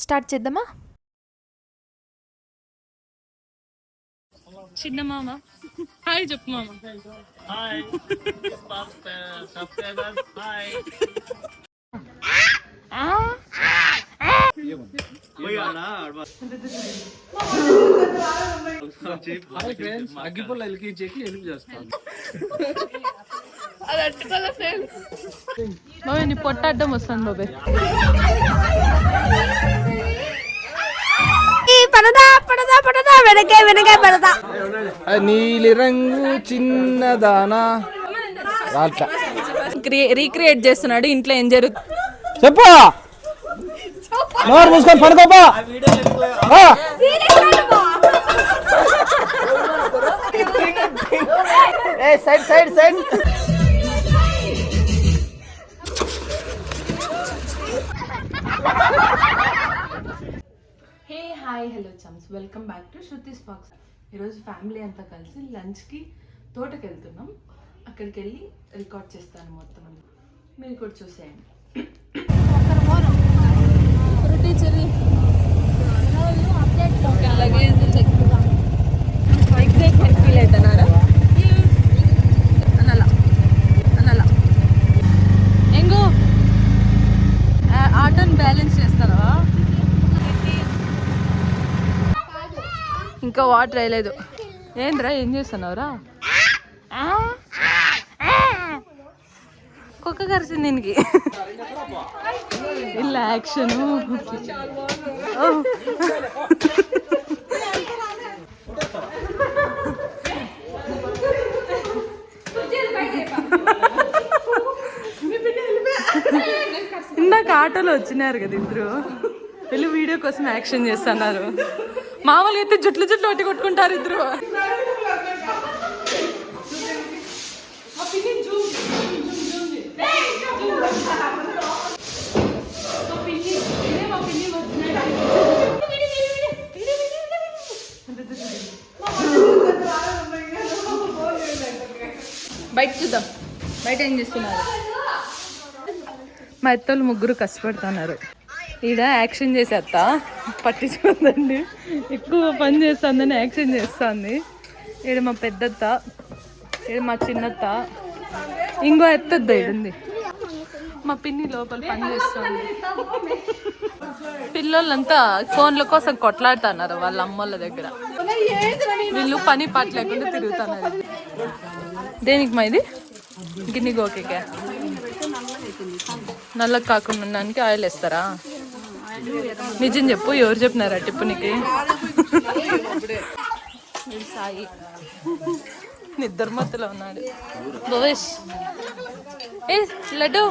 Start చేద్దామా? చిన్న మామ హాయ్ చెప్పు మామ. Hi subscribers hi. Hi friends, అగ్గిపుల్ల ఎలికించేకి హెల్ప్ చేస్తాను. అది అట్టుకోలే ఫ్రెండ్స్. బాబే నీ పొట్ట అడ్డం వస్తుంది బాబే. నీలి రంగు చిన్నదానా రీక్రియేట్ చేస్తున్నాడు. ఇంట్లో ఏం జరుగుతుంది చెప్పు. నోరు మూసుకొని పడుకోపా. Side side side. Hey hi hello chums, welcome back to Shruti's box. ఈరోజు ఫ్యామిలీ అంతా కలిసి లంచ్కి తోటకి వెళ్తున్నాం. అక్కడికి వెళ్ళి రికార్డ్ చేస్తాను మొత్తం. మీరు కూడా చూసేయండి. ఎగ్జైట్మెంట్ ఫీల్ అవుతున్నారా? అనలా అనలా ఎంగో ఆటోని బ్యాలెన్స్ చేస్తారా? ఇంకా వాటర్ వేయలేదు. ఏంద్రా ఏం చేస్తున్నావురా? కుక్క కరిసింది దీనికి. ఇలా యాక్షను. ఇందాక ఆటోలో వచ్చినారు కదా ఇద్దరు, వెళ్ళి వీడియో కోసం యాక్షన్ చేస్తున్నారు. మామూలుగా అయితే జుట్లు జుట్లు ఒట్టి కొట్టుకుంటారు ఇద్దరు. బయట చూద్దాం, బయట ఏం చేస్తున్నారు. మా అత్తలు ముగ్గురు కష్టపడుతున్నారు. ఈడ యాక్షన్ చేసేస్తా పట్టించుకుందండి, ఎక్కువ పని చేస్తుందని యాక్షన్ చేస్తుంది. ఈడ మా పెద్దత్త, ఈడ మా చిన్నత్త, ఇంకో ఎత్తద్ద ఈడుంది. మా పిన్ని లోపల పని చేస్తుంది. పిల్లలంతా ఫోన్ల కోసం కొట్లాడుతున్నారు వాళ్ళ అమ్మోళ్ళ దగ్గర. వీళ్ళు పని పాట లేకుండా తిరుగుతున్నారు. దేనికి మా ఇది గిన్నె గోకే నల్లకి కాకుండా ఉండడానికి ఆయిల్ వేస్తారా? నిజం చెప్పు, ఎవరు చెప్పినారా టిప్పు నీకు? సాయి నిద్ర మత్తులో ఉన్నాడు. భవేష్ ఏ లడ్డు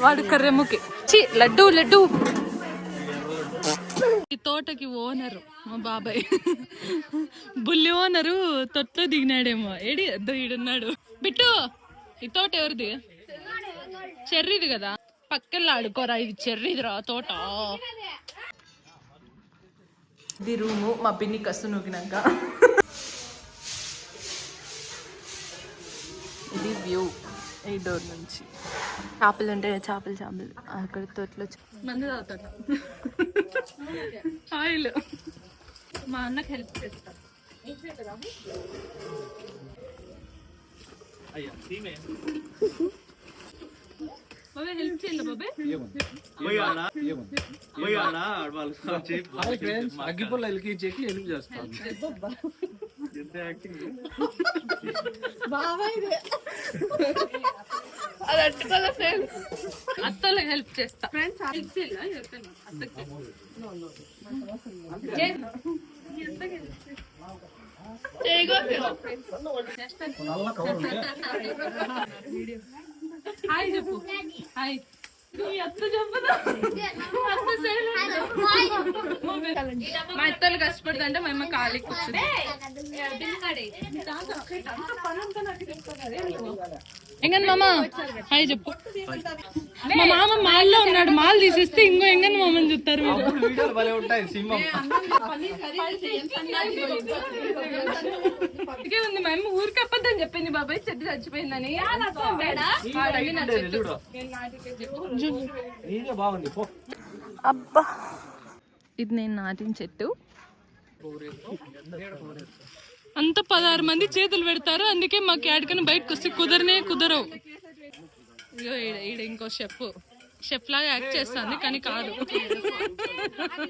వాడు కర్రెముకి చి లడ్డు లడ్డు. ఈ తోటకి ఓనరు మా బాబాయ్, బుల్లి ఓనరు తొట్లో దిగినాడేమో. ఏడి ఈడున్నాడు. బిట్టు ఈ తోట ఎవరిది? చెర్రీది కదా, పక్కన ఆడుకోరా. ఇది చెర్రీదిరా తోట. ఇది రూము. మా పిన్ని కసు నూకినాక ఇది వ్యూ ఈ డోర్ నుంచి. చేపలు ఉంటాయి, చేపలు అక్కడ తోటలో మంది తాగుతాడు. ఆయిల్ మా అన్నకి హెల్ప్ చేస్తా. హెల్ప్ చేయాలి బాబాయ్. హాయ్ ఫ్రెండ్స్, అగ్గిపుల్ల ఎలికించేకి హెల్ప్ చేస్తాను. అది అట్టుకోలే ఫ్రెండ్స్. అత్తలకు హెల్ప్ చేస్తా. ఫ్రెండ్స్ హెల్ప్ చేయాలి. హాయ్ చెప్పు. హాయ్ మా ఇత్తలు కష్టపడుతుంటే మా అమ్మ ఖాళీ కూర్చుంది. ఎంగన్ మామ హాయ్ చెప్పు. మా మామ మాల్లో ఉన్నాడు, మాల్ తీసేస్తే ఇంకో ఎంగన్ మామని చూస్తారు. ఇదే ఉంది. మా అమ్మ ఊరికి అప్పద్దని చెప్పింది బాబాయ్, చెట్టు చచ్చిపోయిందని. నీకే బాగుంది పో. అబ్బా ఇది నేను నాటిన చెట్టు. అంత 16 మంది చేతులు పెడతారు, అందుకే మాకు యాడికన్నా బయటకు వస్తే కుదరవు. ఇగో ఈడ ఇంకో షెఫ్ లాగా యాక్ట్ చేస్తుంది కానీ కాదు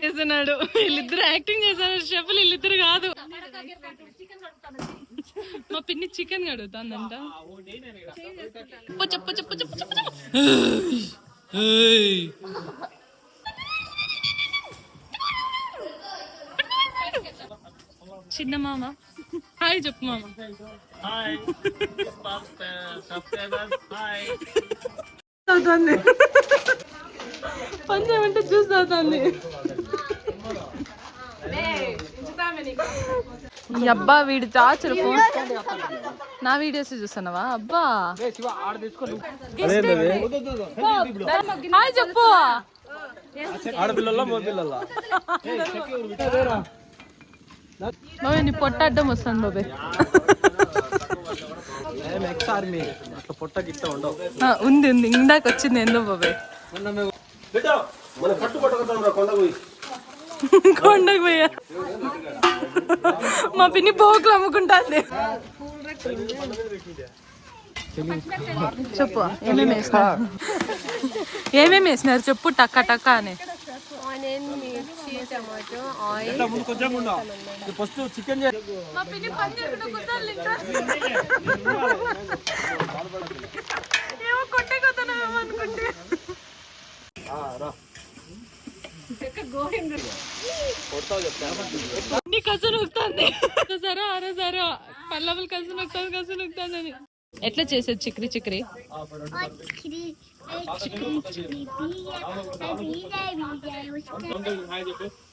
చేస్తున్నాడు. వీళ్ళిద్దరు యాక్టింగ్ చేశారు, షెఫ్లు వీళ్ళిద్దరు కాదు. మా పిన్ని చికెన్ కడుగుతుందంట. చిన్న మామ హాయ్ చెప్పు మామ. Hi. Subscribers. Hi. అవుతుంది పని చేయమంటే జ్యూస్ అవుతుంది. అబ్బా వీడు చాచురు నా వీడియోస్ చూస్తున్నావా? అబ్బా హాయ్ చెప్పు. ఆడపిల్లల మగపిల్లల బాబాయ్ నీ పొట్ట అడ్డం వస్తుంది బాబాయ్. పొట్ట గిట్ట ఉండవు. ఉంది ఇందాక వచ్చింది ఏందో బాబాయ్. కొండకు పోయా మా పిన్ని పోకులు అమ్ముకుంటాంది. చెప్పు ఏమేమి వేసినారు చెప్పు టక్క టక్క అని. చికెన్ పల్లవులు కసు నొక్కుతాందని ఎట్లా చేసేది చిక్రీ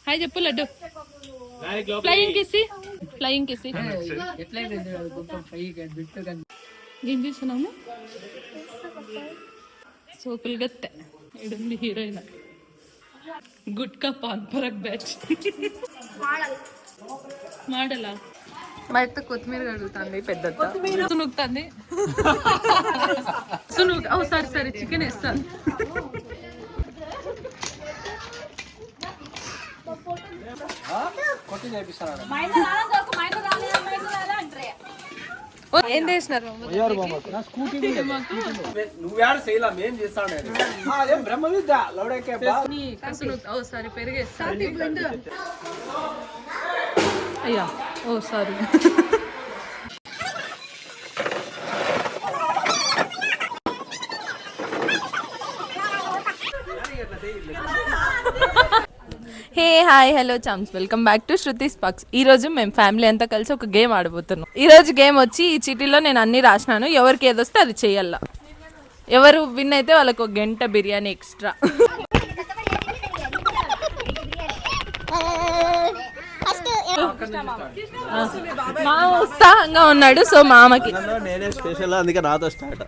హాయ్ చెప్పు లడ్డు. ఫ్లయింగ్ కిసి ఏం చేస్తున్నాము? సోకులు గత్తె ఇడుంది హీరోయిన్. గుట్కా పాన్ పరక్ బ్యాచ్ మాడలా. మా అయితే కొత్తిమీర కడుగుతుంది పెద్ద సునుకుతుంది. సరే చికెన్ వేస్తాను. ఏం చేసినారు? సరే పెరిగేస్తాను. అయ్యా ఓ sorry. Hey hi hello chums, welcome back to Shruti's box. ఈ రోజు మేము ఫ్యామిలీ అంతా కలిసి ఒక గేమ్ ఆడబోతున్నాం. ఈ రోజు గేమ్ వచ్చి ఈ చీటీలో నేను అన్ని రాసినాను, ఎవరికి ఏదొస్తే అది చెయ్యాల. ఎవరు విన్ అయితే వాళ్ళకు ఒక గంట బిర్యానీ ఎక్స్ట్రా. మా ఉత్సాహంగా ఉన్నాడు, సో మామకి నేనే స్పెషల్, అందుకే నాతో స్టార్ట్.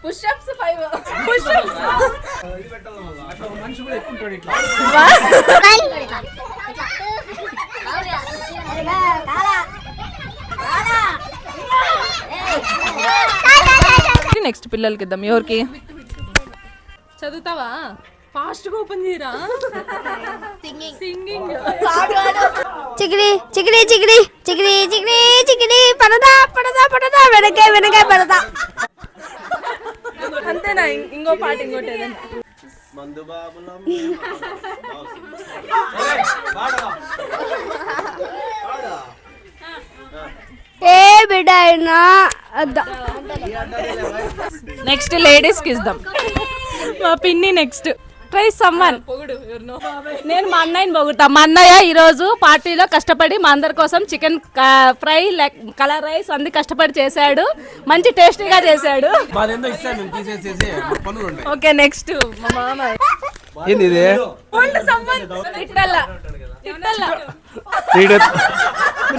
Push-ups 5 push-ups. మనిషి కూడా ఎక్కువ ఉంటాడు ఇట్లా. నెక్స్ట్ పిల్లలకి ఇద్దాం. ఎవరికి చదువుతావా? ఫాస్ట్ గా ఓపెన్ చేయరా. సింగింగ్ చికిరి చికిరి చికిరి చికిరి చికిరి చికిరి పడదా పడదా పడదా వెనకే వెనకే పడదా. అంతేనా? ఇంకో పాట ఇంకోటి ఏదైనా. ఏ బిడ్డ అయినా నెక్స్ట్ లేడీస్ కి ఇద్దాం. మా పిన్ని నెక్స్ట్. Try someone. నేను మా అన్నయ్యని పొగుడతా. మా అన్నయ్య ఈరోజు పార్టీలో కష్టపడి మా అందరి కోసం చికెన్ ఫ్రై కలర్ రైస్ అన్ని కష్టపడి చేశాడు, మంచి టేస్టీగా చేశాడు. ఓకే నెక్స్ట్ మా మామ. ఏంది ఇది?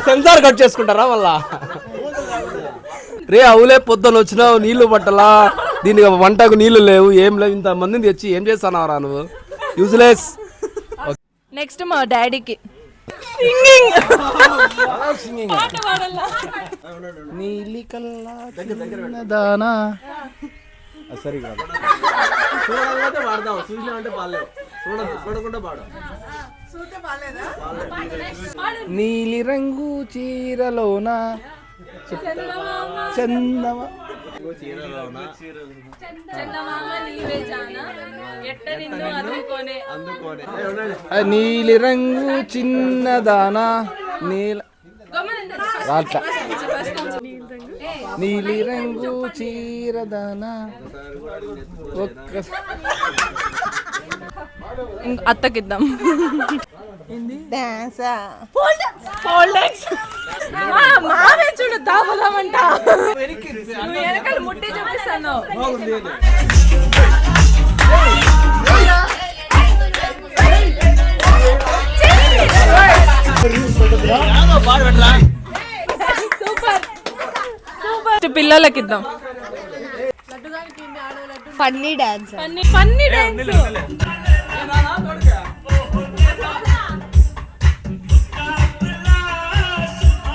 సెన్సార్ కట్ చేసుకుంటారా మళ్ళా? రే అవులే పొద్దున వచ్చినావు, నీళ్లు పట్టలా, దీనికి వంటకు నీళ్లు లేవు, ఏం లేవు, ఇంత మందిని తెచ్చి ఏం చేస్తున్నావురా నువ్వు? యూజ్లెస్. నెక్స్ట్ మా డాడీకి సింగింగ్. నీలి కల్లా దానా సరిగా చూడకపోతే పాడతావు, చూసినామంటే పాడలేవు. చూడకుండా పాడు. నీలి రంగు చీరలోన చందమ నీలి రంగు చిన్నదానా నీల రాట్ల నీలి రంగు చీరదానా ఒక్క అత్తకిద్దాం. మామే చూడు దాబుదామంట వెనకాల ముట్టి చూపిస్తాను. Super super. పిల్లలకి ఇద్దాం. Funny dance. Funny dance.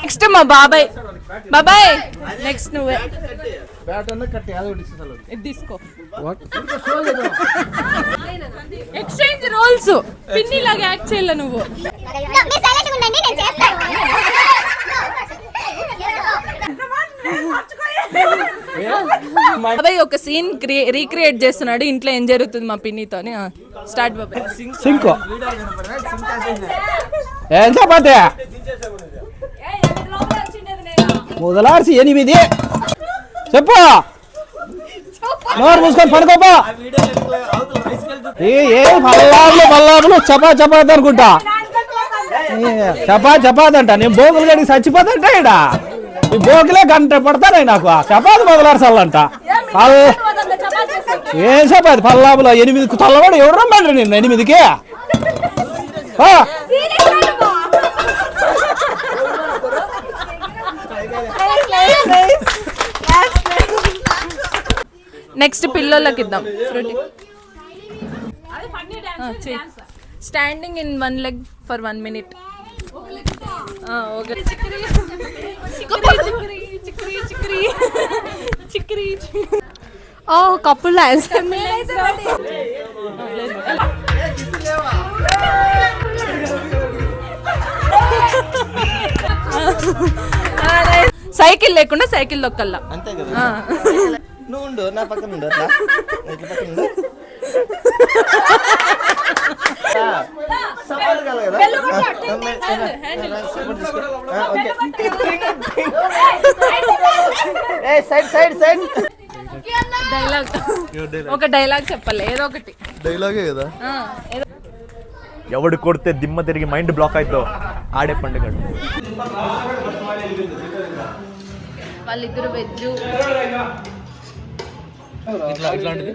Next మా బాబాయ్. బాబాయ్ నెక్స్ట్ నువ్వే. ఇది తీసుకో. Exchange roles. పిన్ని లాగా యాక్ట్ చేయాల నువ్వు. బాబాయ్ ఒక సీన్ రీక్రియేట్ చేస్తున్నాడు. ఇంట్లో ఏం జరుగుతుంది మా పిన్నితో. స్టార్ట్ బాబాయ్. సింక్ ఏం చపాతి మొదలార్చి 8 చెప్పు. నోరు మూసుకొని పడుకోపా. ఏ పల్లాపులు చపాతి అనుకుంటా. చపాతి అంట. నేను బోగులు గడికి చచ్చిపోతాంట. ఇక్కడ ఈ బోగులే గంట పడతానే నాకు. చపాతి మొదలార్చాలంట. ఏం చపాతి పల్లాపులు 8 తల్లవాడు ఎవరు రమ్మంటారు నేను 8కి. నెక్స్ట్ పిల్లలకి ఇద్దాం. Standing in 1 leg for 1 minute. ఓ కపుల్ డాన్స్. సైకిల్ లేకుండా సైకిల్ దొక్కల్లా. అంతే కదా. నువ్వు ఉండు నా పక్కన ఉండు. అట్లా ఇట్లా పక్కన ఉండు. సపోర్ట్ కావాలి కదా. Side dialogue. ఒక డైలాగ్ చెప్పాలి ఏదో ఒకటి. డైలాగే కదా. ఎవడు కొడితే దిమ్మ తిరిగి మైండ్ బ్లాక్ అవుతో ఆడే పండుగ. వాళ్ళిద్దరు వెజ్. ఇట్లాంటిది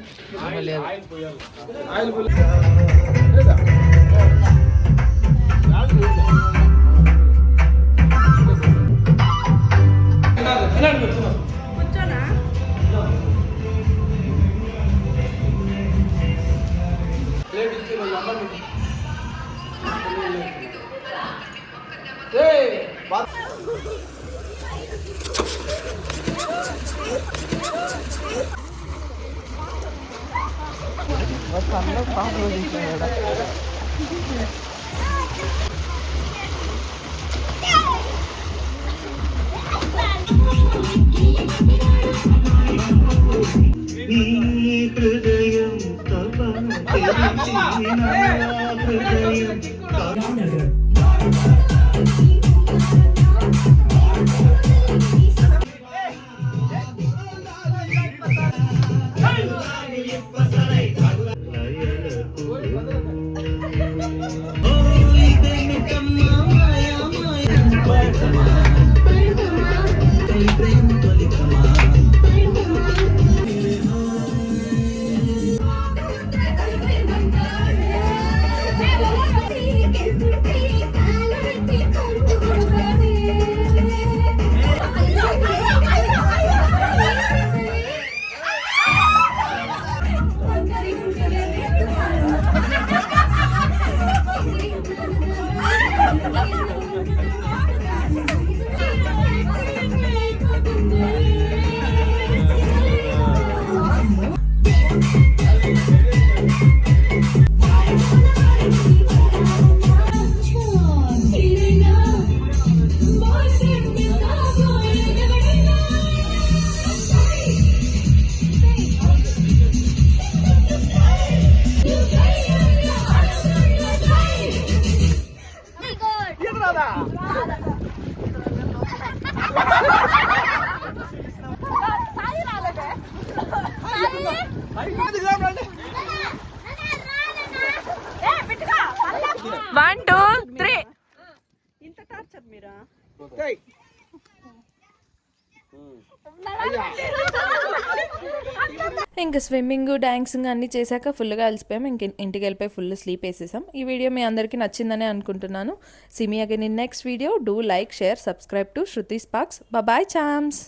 Thank you. 1 2 3 ఇంకా స్విమ్మింగ్ డాన్సింగ్ అన్నీ చేశాక ఫుల్గా అలసిపోయాం. ఇంటికి వెళ్ళిపోయి ఫుల్ స్లీప్ వేసేసాం. ఈ వీడియో మీ అందరికీ నచ్చిందని అనుకుంటున్నాను. See me again in next video. Do like, share, subscribe to Shruti Sparks. Bye charms.